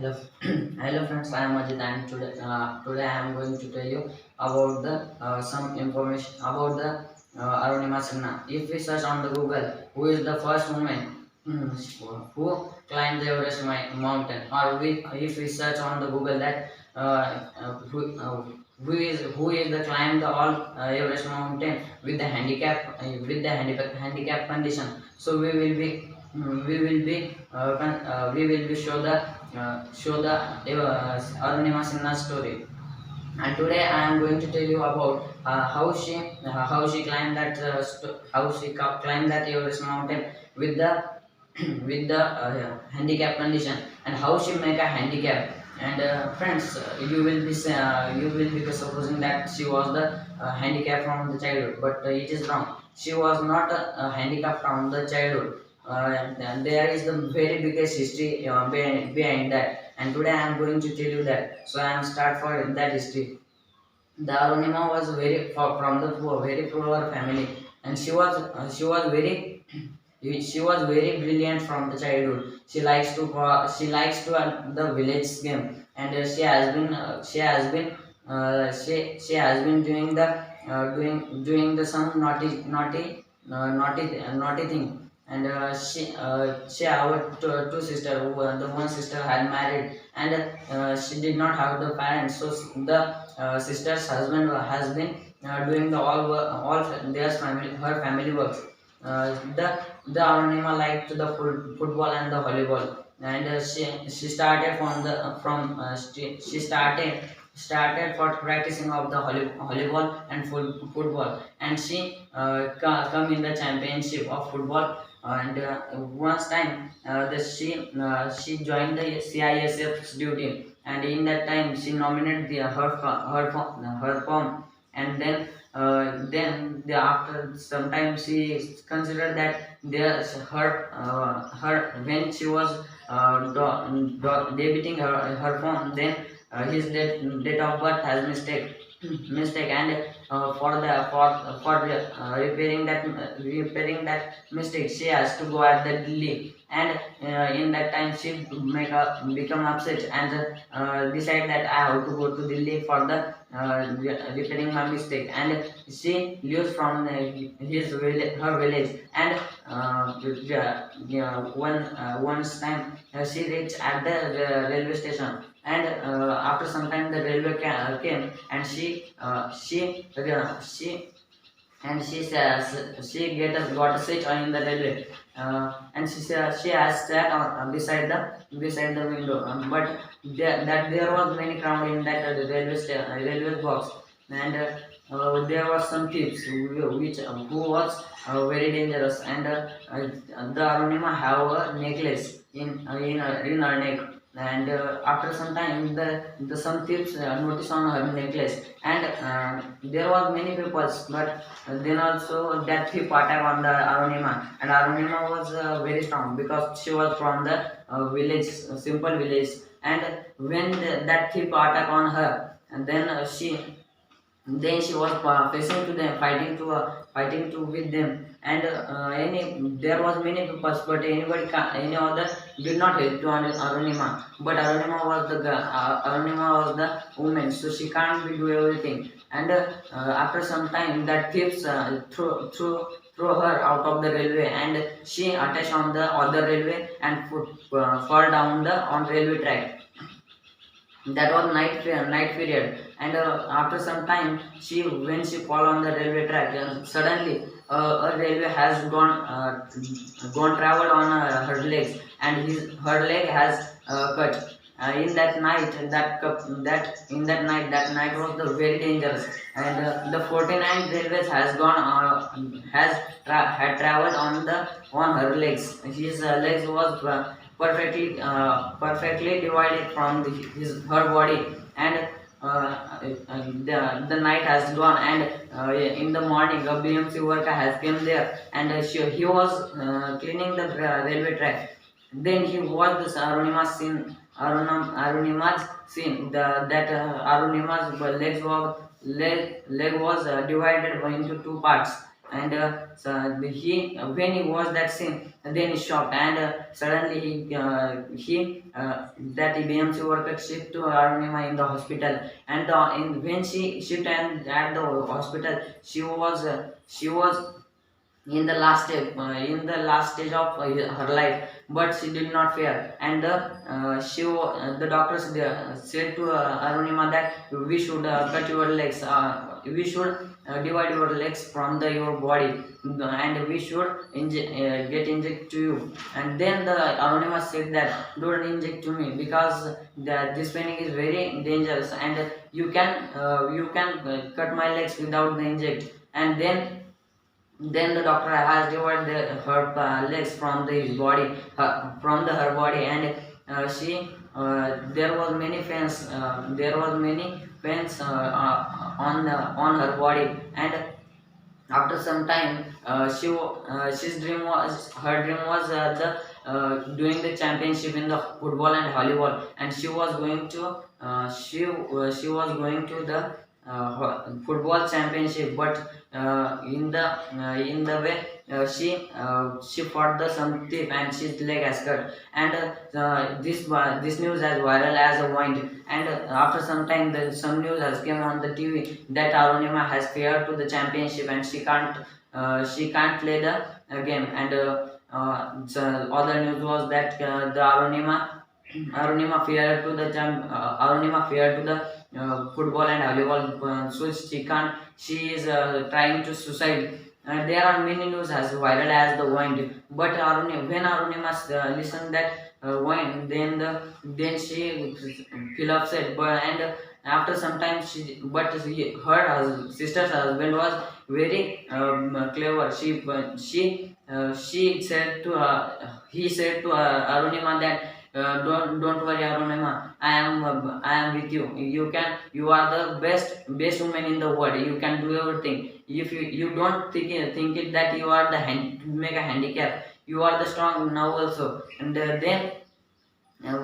Hello, hello friends. I am Ajit, and today I am going to tell you about the some information about the Arunima Sinha. If we search on the Google, who is the first woman who climbed the Everest mountain, or if we search on the Google that who is the climb the all Everest mountain with the handicap condition. So we will be we will be show the Arunima Sinha story. And today I am going to tell you about how she climbed climbed that Everest mountain with the with the handicap condition, and how she make a handicap. And friends, you will be supposing that she was the handicap from the childhood, but it is wrong. She was not a handicap from the childhood. And there is the very biggest history behind that, and today I am going to tell you that. So I am start for that history. The Arunima was from the very poor family, and she was very brilliant from the childhood. The village game, and she has been doing the some naughty thing. And she have two sisters. The one sister had married, and she did not have the parents. So the sister's husband has been doing the all their family her family works. The Arunima liked the football and the volleyball, and she started she started for practicing of the volleyball and football, and she come in the championship of football. And once time she joined the CISF's duty, and in that time she nominated her form. And then after some time she considered that her when she was debiting her form, then his date of birth has mistake. And repairing that mistake, she has to go at the Delhi. And in that time she become upset, and decide that I have to go to Delhi for the repairing my mistake. And she leaves from her village. And once time she reached at the railway station. And after some time the railway came, and she says got a seat in the railway. And she has sat beside the window. But there was many crowd in that railway box. And there was some thieves who was very dangerous. And the Arunima have a necklace in her neck. And after some time the some thieves notice on her necklace. And there was many people, but then also that thief attack on the Arunima. And Arunima was very strong because she was from the village, simple village. And when that thief attack on her, and then she was facing to them, fighting to with them. And any there was many people, but any other did not help to Arunima. But Arunima was the woman, so she can't be do everything. And after some time, that thieves threw her out of the railway, and she attached on the other railway and fall down the on railway track. That was night period. And after some time, when she fall on the railway track, suddenly a railway has gone travel on her legs, and her leg has cut. In that night, that night was the very dangerous. And the 49 railways had traveled on her legs. His legs was perfectly divided from her body. And the night has gone. And in the morning a BMC worker has came there. And he was cleaning the railway track. Then he watched this Arunima's scene. That Arunima's leg was divided into two parts. and when he watched that scene, then he shocked, and suddenly he that BMC worker shipped to Arunima in the hospital, and when she shipped and at the hospital, she was in the last stage of her life, but she did not fear, and the doctors said to Arunima that we should cut your legs, we should divide your legs from your body, and we should get inject to you. And then the Arunima said that don't inject to me, because this pain is very dangerous, and you can cut my legs without the inject. And then the doctor has divided her legs from his body, from her body, and there was many pains. There was many pains on her body, and after some time, her dream was doing the championship in the football and volleyball, and she was going to the football championship, but in the way, she fought the some thief, and she's leg has cut, and this news as viral as a wind. And after some time, some news has came on the TV that Arunima has failed to the championship, and she can't play the game. And the other news was that the Arunima feared to the Arunima feared to the football and volleyball, so she can't. She is trying to suicide. There are many news as viral as the wind. But when Arunima listened that wind, then she feel upset. But and after some time, her sister's husband was very clever. She said to he said to Arunima that don't worry, Arunima, I am with you. You are the best woman in the world. You can do everything. If you don't think it that you are the make a handicap, you are the strong now also. And then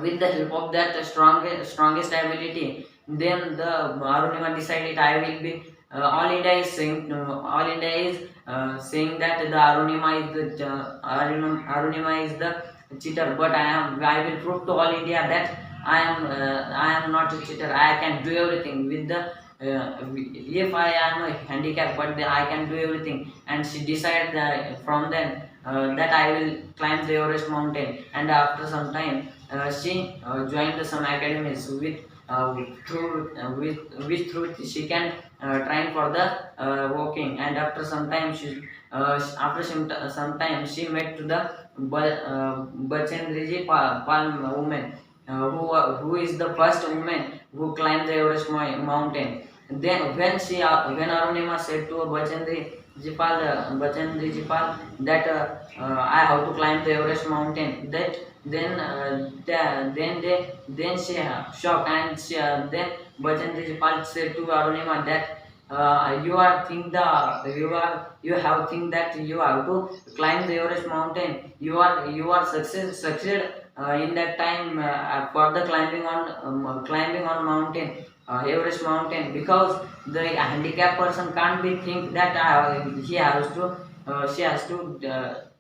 with the help of that strongest ability, then the Arunima decided I will be. All India is saying that the Arunima is the cheater, but I will prove to all India that I am not a cheater. I can do everything with the if I am a handicap, but I can do everything. And she decided that from then that I will climb the Everest mountain. And after some time, she joined some academies with which through she can train for the walking. And after some time, some time she met to the Bachendriji Pal woman, who is the first woman who climbed the Everest mountain. Then when Arunima said to Bachendri Jipal that I have to climb the Everest mountain, that then she shocked, and then Bachendri Jipal said to Arunima that you have think that you have to climb the Everest mountain. You are succeed in that time for the climbing on mountain, Everest mountain, because the handicapped person can't be think that she has to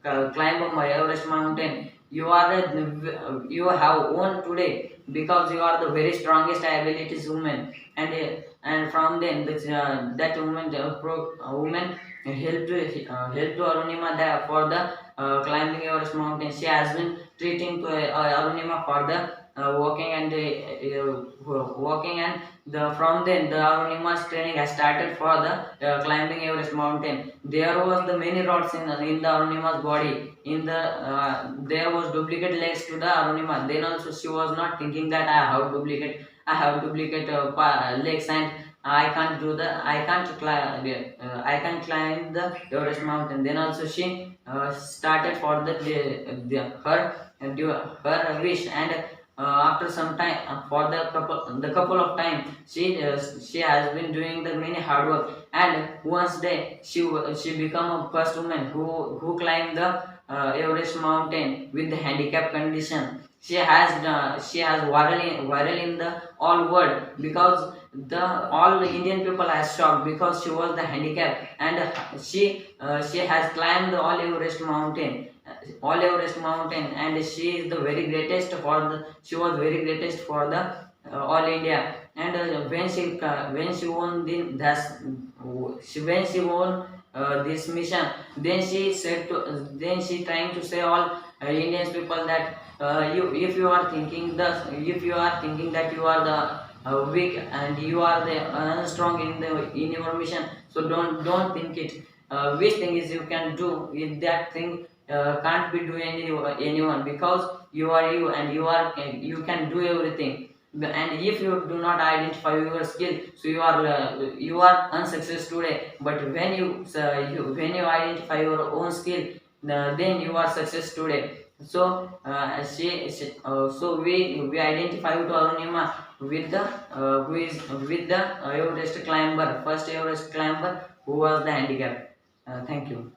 climb Everest mountain. You have won today because you are the very strongest abilities woman. And from then that woman helped to Arunima for the climbing Everest mountain. She has been treating to Arunima for the walking, and from then the Arunima's training has started for the climbing Everest mountain. There was the many rods in the Arunima's body. There was duplicate legs to the Arunima. Then also she was not thinking that I have duplicate legs, and I can't climb the Everest mountain. Then also she started for her wish. And after some time, for the couple of time, she has been doing the many hard work. And once day she become a first woman who climbed the Everest mountain with the handicap condition. she has viral in the all world, because the all Indian people are shocked because she was the handicap, and she has climbed the all Everest mountain, and she is the very greatest for the she was very greatest for the all India. And when she won the that's when she won this mission, then she trying to say all Indian people that you if you are thinking the if you are thinking that you are the weak and you are the strong in your mission, so don't think it. Which thing is you can do with that thing can't be do anyone, because you are you, and you can do everything. And if you do not identify your skill, so you are unsuccessful today. But when you identify your own skill, then you are success today. So so we identify to Arunima with the who is with the Everest climber, first Everest climber who was the handicap. Thank you.